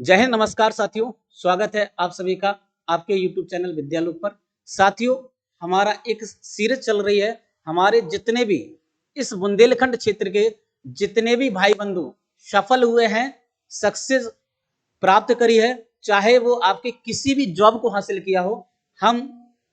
जय हिंद, नमस्कार साथियों। स्वागत है आप सभी का आपके YouTube चैनल विद्यालोक पर। साथियों, हमारा एक सीरीज चल रही है। हमारे जितने भी इस बुंदेलखंड क्षेत्र के जितने भी भाई बंधु सफल हुए हैं, सक्सेस प्राप्त करी है, चाहे वो आपके किसी भी जॉब को हासिल किया हो, हम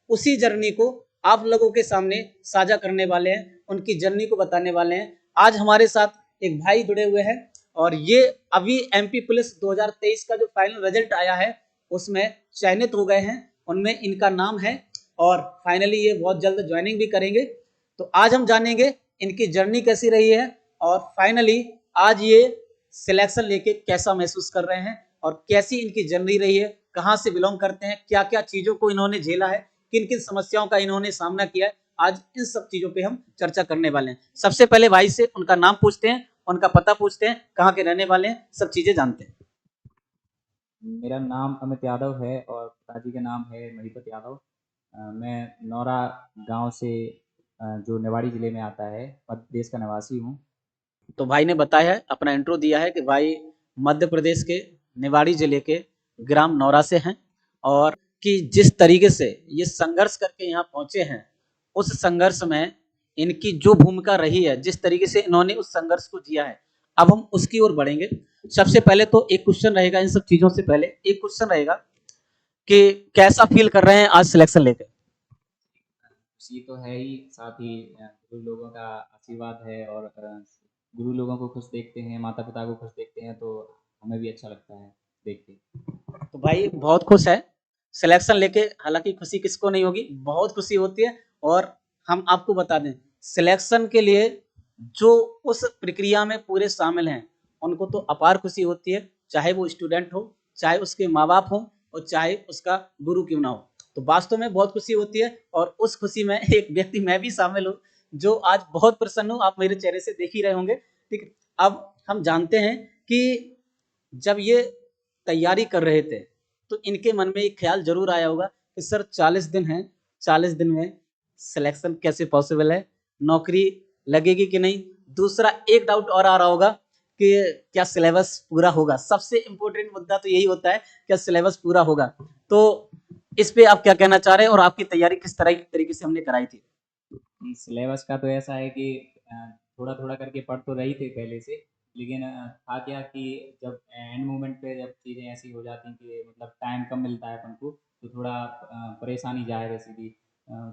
उसी जर्नी को आप लोगों के सामने साझा करने वाले हैं, उनकी जर्नी को बताने वाले हैं। आज हमारे साथ एक भाई जुड़े हुए हैं और ये अभी एमपी पुलिस 2023 का जो फाइनल रिजल्ट आया है उसमें चयनित हो गए हैं, उनमें इनका नाम है और फाइनली ये बहुत जल्द ज्वाइनिंग भी करेंगे। तो आज हम जानेंगे इनकी जर्नी कैसी रही है और फाइनली आज ये सिलेक्शन लेके कैसा महसूस कर रहे हैं और कैसी इनकी जर्नी रही है, कहाँ से बिलोंग करते हैं, क्या क्या चीजों को इन्होंने झेला है, किन किन समस्याओं का इन्होंने सामना किया है। आज इन सब चीजों पे हम चर्चा करने वाले हैं। सबसे पहले भाई से उनका नाम पूछते हैं, उनका पता पूछते हैं, कहाँ के रहने वाले हैं, सब चीजें जानते हैं। मेरा नाम अमित यादव है और पिताजी का नाम है महिपत यादव। मैं नौरा गांव से जो निवाड़ी ज़िले में आता है, मध्य प्रदेश का निवासी हूँ। तो भाई ने बताया है, अपना इंट्रो दिया है कि भाई मध्य प्रदेश के निवाड़ी जिले के ग्राम नौरा से हैं और कि जिस तरीके से ये संघर्ष करके यहाँ पहुंचे हैं, उस संघर्ष में इनकी जो भूमिका रही है, जिस तरीके से इन्होंने उस संघर्ष को जिया है, अब हम उसकी ओर बढ़ेंगे। सबसे पहले तो एक क्वेश्चन रहेगा, इन सब चीजों से पहले एक क्वेश्चन रहेगा कि कैसा फील कर रहे हैं आज सिलेक्शन लेकर। खुशी तो है ही, साथ ही गुरु लोगों का आशीर्वाद है और गुरु लोगों को खुश देखते हैं, माता पिता को खुश देखते हैं तो हमें भी अच्छा लगता है देख के। तो भाई बहुत खुश है सिलेक्शन लेके। हालांकि खुशी किसको नहीं होगी, बहुत खुशी होती है। और हम आपको बता दें, सिलेक्शन के लिए जो उस प्रक्रिया में पूरे शामिल हैं उनको तो अपार खुशी होती है, चाहे वो स्टूडेंट हो, चाहे उसके माँ बाप हो और चाहे उसका गुरु क्यों ना हो। तो वास्तव में बहुत खुशी होती है और उस खुशी में एक व्यक्ति मैं भी शामिल हूँ जो आज बहुत प्रसन्न हूँ, आप मेरे चेहरे से देख ही रहे होंगे। ठीक है, अब हम जानते हैं कि जब ये तैयारी कर रहे थे तो इनके मन में एक ख्याल जरूर आया होगा कि सर 40 दिन हैं, 40 दिन में सिलेक्शन कैसे पॉसिबल है, नौकरी लगेगी कि नहीं। दूसरा एक डाउट और आ रहा होगा कि क्या सिलेबस पूरा होगा। सबसे इंपॉर्टेंट मुद्दा तो यही होता है, क्या सिलेबस पूरा होगा। तो इस पे आप क्या कहना चाह रहे हैं और आपकी तैयारी किस तरह की तरीके से हमने कराई थी। सिलेबस का तो ऐसा है कि थोड़ा थोड़ा करके पढ़ तो रही थी पहले से, लेकिन था क्या कि जब एंड मोमेंट पे जब चीज़ें ऐसी हो जाती हैं कि मतलब टाइम कम मिलता है अपन को, तो थोड़ा परेशानी जाहिर है सीधी।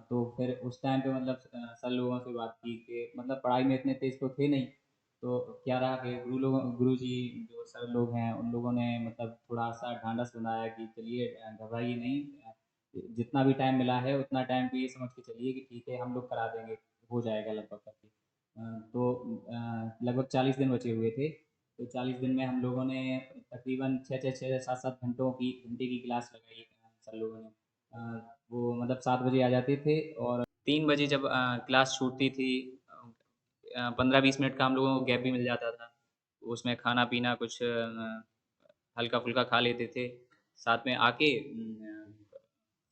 तो फिर उस टाइम पे मतलब सर लोगों से बात की कि मतलब पढ़ाई में इतने तेज तो थे नहीं, तो क्या रहा कि गुरु जी जो सर लोग हैं उन लोगों ने मतलब थोड़ा सा ढांढस बनाया कि चलिए घबराइए नहीं, जितना भी टाइम मिला है उतना टाइम तो ये समझ के चलिए कि ठीक है हम लोग करा देंगे, हो जाएगा लगभग करके। तो लगभग 40 दिन बचे हुए थे, तो 40 दिन में हम लोगों ने तकरीबन छः सात सात घंटे की क्लास लगाई। सर लोगों ने वो मतलब 7 बजे आ जाते थे और 3 बजे जब क्लास छूटती थी, 15-20 मिनट का हम लोगों को गैप भी मिल जाता था, उसमें खाना पीना कुछ हल्का फुल्का खा लेते थे। साथ में आके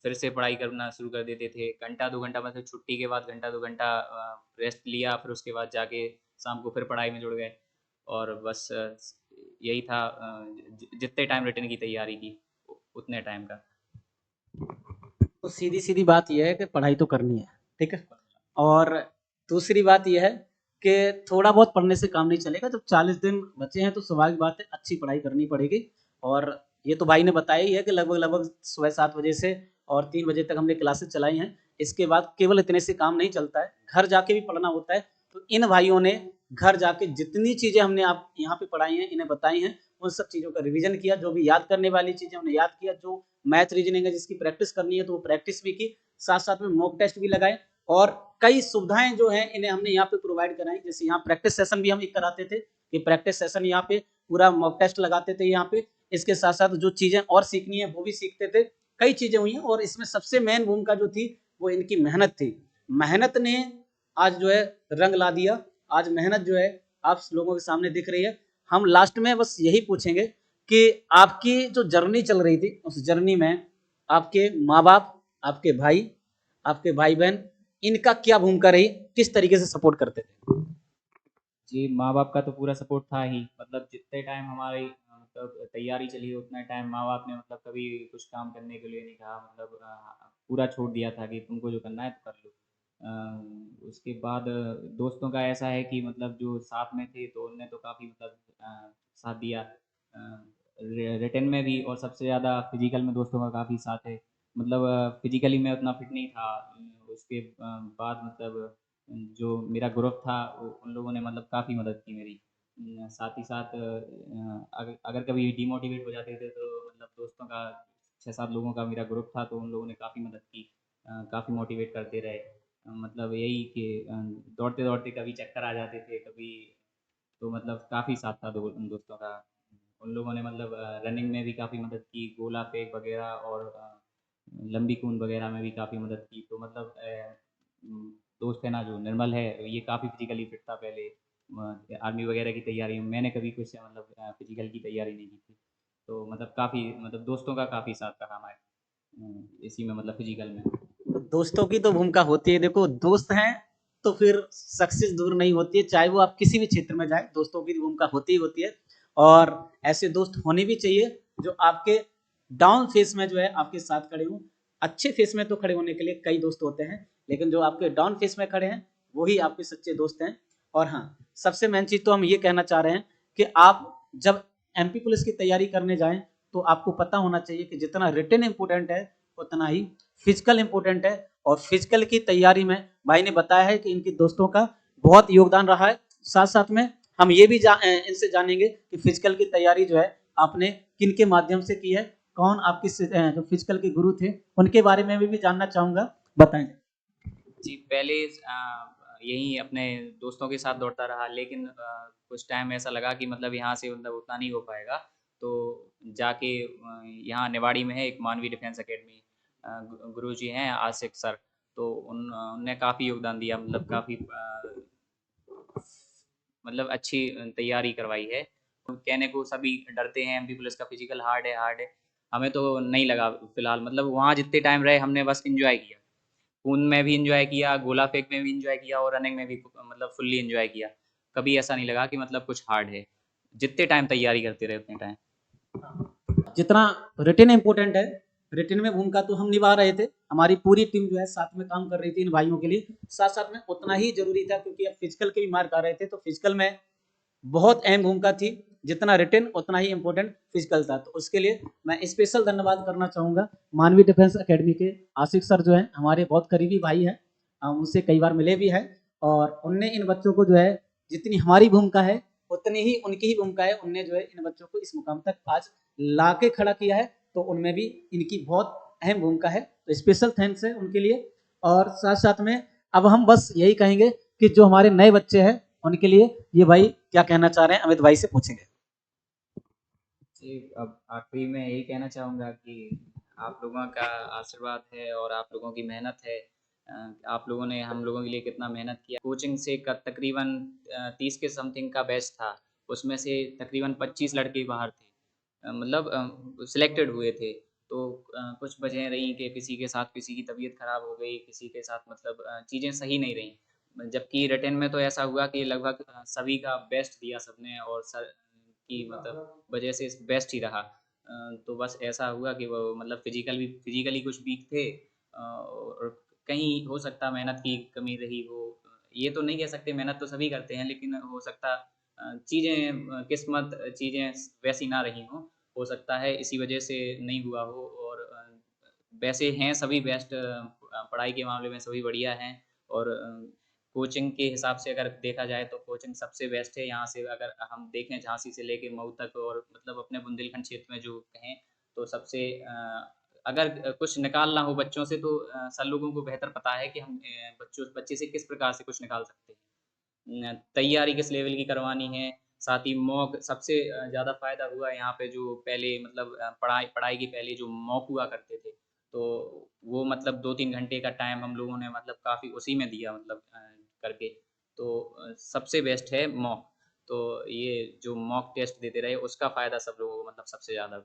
फिर से पढ़ाई करना शुरू कर देते थे। घंटा 2 घंटा मतलब छुट्टी के बाद घंटा 2 घंटा रेस्ट लिया, फिर उसके बाद जाके शाम को फिर पढ़ाई में जुड़ गए। और बस यही था, जितने टाइम रिटर्न की तैयारी की उतने टाइम का। तो सीधी सीधी बात यह है कि पढ़ाई तो करनी है, ठीक है। और दूसरी बात यह है कि थोड़ा बहुत पढ़ने से काम नहीं चलेगा। जब 40 दिन बचे हैं तो स्वाभाविक बात है अच्छी पढ़ाई करनी पड़ेगी। और ये तो भाई ने बताया ही है कि लगभग लगभग सुबह 7 बजे से और 3 बजे तक हमने क्लासेस चलाई हैं। इसके बाद केवल इतने से काम नहीं चलता है, घर जाके भी पढ़ना होता है। तो इन भाइयों ने घर जाके जितनी चीज़ें हमने आप यहाँ पे पढ़ाई हैं, इन्हें बताई हैं, उन सब चीज़ों का रिवीजन किया। जो भी याद करने वाली चीज़ें हमने याद किया, जो मैथ रीजनिंग है जिसकी प्रैक्टिस करनी है तो वो प्रैक्टिस भी की, साथ साथ में मॉक टेस्ट भी लगाए। और कई सुविधाएं जो हैं इन्हें हमने यहाँ पे प्रोवाइड कराई। जैसे यहाँ प्रैक्टिस सेशन भी हम एक कराते थे कि प्रैक्टिस सेशन यहाँ पे पूरा मॉक टेस्ट लगाते थे यहाँ पे। इसके साथ साथ जो चीजें और सीखनी है वो भी सीखते थे। कई चीजें हुई हैं और इसमें सबसे मेन भूमिका जो थी वो इनकी मेहनत थी। मेहनत ने आज जो है रंग ला दिया। आज मेहनत जो है आप लोगों के सामने दिख रही है। हम लास्ट में बस यही पूछेंगे कि आपकी जो जर्नी चल रही थी उस जर्नी में आपके माँ बाप, आपके भाई बहन, इनका क्या भूमिका रही, किस तरीके से सपोर्ट करते थे। जी, माँ बाप का तो पूरा सपोर्ट था ही, मतलब जितने टाइम हमारी मतलब तैयारी चली उतना टाइम माँ बाप ने मतलब कभी कुछ काम करने के लिए नहीं कहा, मतलब पूरा छोड़ दिया था कि तुमको जो करना है तो कर लो। उसके बाद दोस्तों का ऐसा है कि मतलब जो साथ में थे तो उनने तो काफ़ी मतलब साथ दिया, रिटर्न में भी, और सबसे ज़्यादा फिजिकल में दोस्तों का काफ़ी साथ है। मतलब फिजिकली मैं उतना फिट नहीं था, उसके बाद मतलब जो मेरा ग्रुप था उन लोगों ने मतलब काफ़ी मदद की मेरी। साथ ही साथ अगर कभी डिमोटिवेट हो जाते थे तो मतलब दोस्तों का 6-7 लोगों का मेरा ग्रुप था, तो उन लोगों ने काफ़ी मदद की, काफ़ी मोटिवेट करते रहे। मतलब यही कि दौड़ते-दौड़ते कभी चक्कर आ जाते थे, कभी तो मतलब काफ़ी साथ था उन दोस्तों का। उन लोगों ने मतलब रनिंग में भी काफ़ी मदद की, गोला फेंक वगैरह, और लंबी कूद वगैरह में भी काफ़ी मदद की। तो मतलब दोस्त है ना जो निर्मल है, ये काफ़ी फिजिकली फिट था पहले, आर्मी वगैरह की तैयारी में। मैंने कभी कुछ मतलब फिजिकल की तैयारी नहीं की थी। तो मतलब काफ़ी मतलब दोस्तों का काफ़ी साथ रहा हमारे इसी में, मतलब फिजिकल में। तो दोस्तों की तो भूमिका होती है, देखो दोस्त हैं तो फिर सक्सेस दूर नहीं होती है, चाहे वो आप किसी भी क्षेत्र में जाए, दोस्तों की भूमिका होती ही होती है। और ऐसे दोस्त होने भी चाहिए जो आपके डाउन फेस में जो है आपके साथ खड़े हों। अच्छे फेस में तो खड़े होने के लिए कई दोस्त होते हैं, लेकिन जो आपके डाउन फेस में खड़े हैं वही आपके सच्चे दोस्त हैं। और हाँ, सबसे मेन चीज तो हम ये कहना चाह रहे हैं कि आप जब एमपी पुलिस की तैयारी करने जाएं तो आपको पता होना चाहिए कि जितना रिटन इंपोर्टेंट है उतना ही फिजिकल इंपोर्टेंट है। और फिजिकल की तैयारी में भाई ने बताया है कि इनके दोस्तों का बहुत योगदान रहा है। साथ साथ में हम ये भी इनसे जानेंगे कि फिजिकल की तैयारी जो है आपने किन के माध्यम से की है, कौन आपकी जो फिजिकल के गुरु थे उनके बारे में भी जानना चाहूंगा, बताएं। जी, पहले यही अपने दोस्तों के साथ दौड़ता रहा, लेकिन कुछ टाइम ऐसा लगा कि मतलब यहाँ से मतलब उतना नहीं हो पाएगा, तो जाके यहाँ निवाड़ी में है एक मानवी डिफेंस एकेडमी, गुरु जी हैं आशिक सर, तो उनने काफ़ी योगदान दिया, मतलब काफ़ी मतलब अच्छी तैयारी करवाई है। कहने को सभी डरते हैं एमपी पुलिस का फिजिकल हार्ड है, हार्ड है। हमें तो नहीं लगा फिलहाल, मतलब वहाँ जितने टाइम रहे हमने बस इंजॉय किया, खून में भी इंजॉय किया, गोला फेंक में भी इंजॉय किया, और रनिंग में भी मतलब फुल्ली इंजॉय किया। कभी ऐसा नहीं लगा कि मतलब कुछ हार्ड है, जितने टाइम तैयारी करते रहे उतने टाइम। जितना रिटन इंपोर्टेंट है, रिटन में भूमिका तो हम निभा रहे थे, हमारी पूरी टीम जो है साथ में काम कर रही थी इन भाइयों के लिए, साथ साथ में उतना ही जरूरी था क्योंकि अब फिजिकल के भी मार्क आ रहे थे, तो फिजिकल में बहुत अहम भूमिका थी। जितना रिटन उतना ही इंपॉर्टेंट फिजिकल था। तो उसके लिए मैं स्पेशल धन्यवाद करना चाहूंगा मानवी डिफेंस एकेडमी के आशिक सर जो हैं हमारे बहुत करीबी भाई हैं, हम उनसे कई बार मिले भी हैं, और उनने इन बच्चों को जो है जितनी हमारी भूमिका है उतनी ही उनकी ही भूमिका है, उनने जो है इन बच्चों को इस मुकाम तक आज ला के खड़ा किया है, तो उनमें भी इनकी बहुत अहम भूमिका है, तो स्पेशल थैंक्स है उनके लिए। और साथ साथ में अब हम बस यही कहेंगे कि जो हमारे नए बच्चे हैं उनके लिए ये भाई क्या कहना चाह रहे हैं, अमित भाई से पूछेंगे। जी, अब आखिरी में यही कहना चाहूँगा कि आप लोगों का आशीर्वाद है और आप लोगों की मेहनत है। आप लोगों ने हम लोगों के लिए कितना मेहनत किया। कोचिंग से तकरीबन 30 के समथिंग का बैच था, उसमें से तकरीबन 25 लड़के बाहर थे, मतलब सिलेक्टेड हुए थे। तो कुछ वजह रही कि किसी के साथ किसी की तबीयत खराब हो गई, किसी के साथ मतलब चीज़ें सही नहीं रहीं। जबकि रिटन में तो ऐसा हुआ कि लगभग सभी का बेस्ट दिया सबने, और सर की मतलब वजह से बेस्ट ही रहा। तो बस ऐसा हुआ कि वो मतलब फिजिकली कुछ वीक थे, और कहीं हो सकता मेहनत की कमी रही हो। ये तो नहीं कह सकते, मेहनत तो सभी करते हैं, लेकिन हो सकता चीज़ें किस्मत चीज़ें वैसी ना रही हों, हो सकता है इसी वजह से नहीं हुआ हो। और वैसे हैं सभी बेस्ट, पढ़ाई के मामले में सभी बढ़िया हैं, और कोचिंग के हिसाब से अगर देखा जाए तो कोचिंग सबसे बेस्ट है। यहाँ से अगर हम देखें झांसी से लेके मऊ तक, और मतलब अपने बुंदेलखंड क्षेत्र में जो कहें तो सबसे अगर कुछ निकालना हो बच्चों से तो सर लोगों को बेहतर पता है कि हम बच्चे से किस प्रकार से कुछ निकाल सकते हैं, तैयारी किस लेवल की करवानी है। साथ ही मॉक सबसे ज़्यादा फ़ायदा हुआ यहाँ पे, जो पहले मतलब पढ़ाई पढ़ाई के पहले जो मॉक हुआ करते थे, तो वो मतलब 2-3 घंटे का टाइम हम लोगों ने मतलब काफ़ी उसी में दिया, मतलब करके। तो सबसे बेस्ट है मॉक। तो ये जो मॉक टेस्ट देते रहे उसका फ़ायदा सब लोगों को मतलब सबसे ज़्यादा हुआ।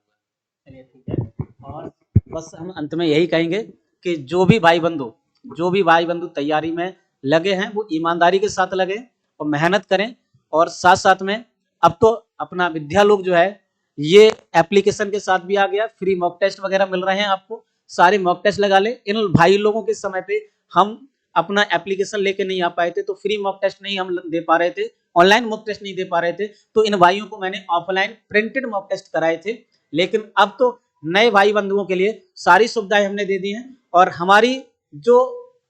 चलिए ठीक है, और बस हम अंत में यही कहेंगे कि जो भी भाई बंधु तैयारी में लगे हैं वो ईमानदारी के साथ लगे और मेहनत करें। और साथ साथ में अब तो अपना विद्या लोग जो है ये एप्लीकेशन के साथ भी आ गया, फ्री मॉक टेस्ट वगैरह मिल रहे हैं आपको, सारे मॉक टेस्ट लगा ले। इन भाई लोगों के समय पे हम अपना एप्लीकेशन लेके नहीं आ पाए थे, तो फ्री मॉक टेस्ट नहीं हम दे पा रहे थे, ऑनलाइन मॉक टेस्ट नहीं दे पा रहे थे, तो इन भाइयों को मैंने ऑफलाइन प्रिंटेड मॉक टेस्ट कराए थे। लेकिन अब तो नए भाई बंधुओं के लिए सारी सुविधाएं हमने दे दी हैं, और हमारी जो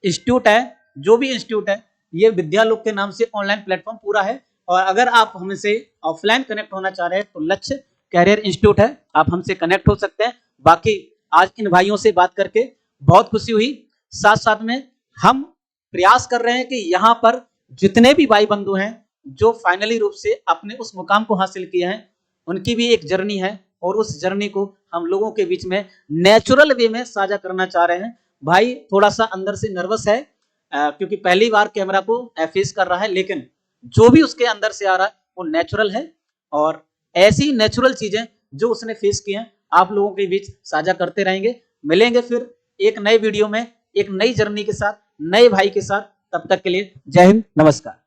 इंस्टीट्यूट है, जो भी इंस्टीट्यूट है, ये विद्यालोक के नाम से ऑनलाइन प्लेटफॉर्म पूरा है। और अगर आप हमसे ऑफलाइन कनेक्ट होना चाह रहे हैं तो लक्ष्य कैरियर इंस्टीट्यूट है, आप हमसे कनेक्ट हो सकते हैं। बाकी आज इन भाइयों से बात करके बहुत खुशी हुई। साथ साथ में हम प्रयास कर रहे हैं कि यहाँ पर जितने भी भाई बंधु हैं जो फाइनली रूप से अपने उस मुकाम को हासिल किए हैं, उनकी भी एक जर्नी है, और उस जर्नी को हम लोगों के बीच में नेचुरल वे में साझा करना चाह रहे हैं। भाई थोड़ा सा अंदर से नर्वस है, क्योंकि पहली बार कैमरा को फेस कर रहा है, लेकिन जो भी उसके अंदर से आ रहा है वो नेचुरल है, और ऐसी नेचुरल चीजें जो उसने फेस की हैं आप लोगों के बीच साझा करते रहेंगे। मिलेंगे फिर एक नए वीडियो में, एक नई जर्नी के साथ, नए भाई के साथ। तब तक के लिए जय हिंद, नमस्कार।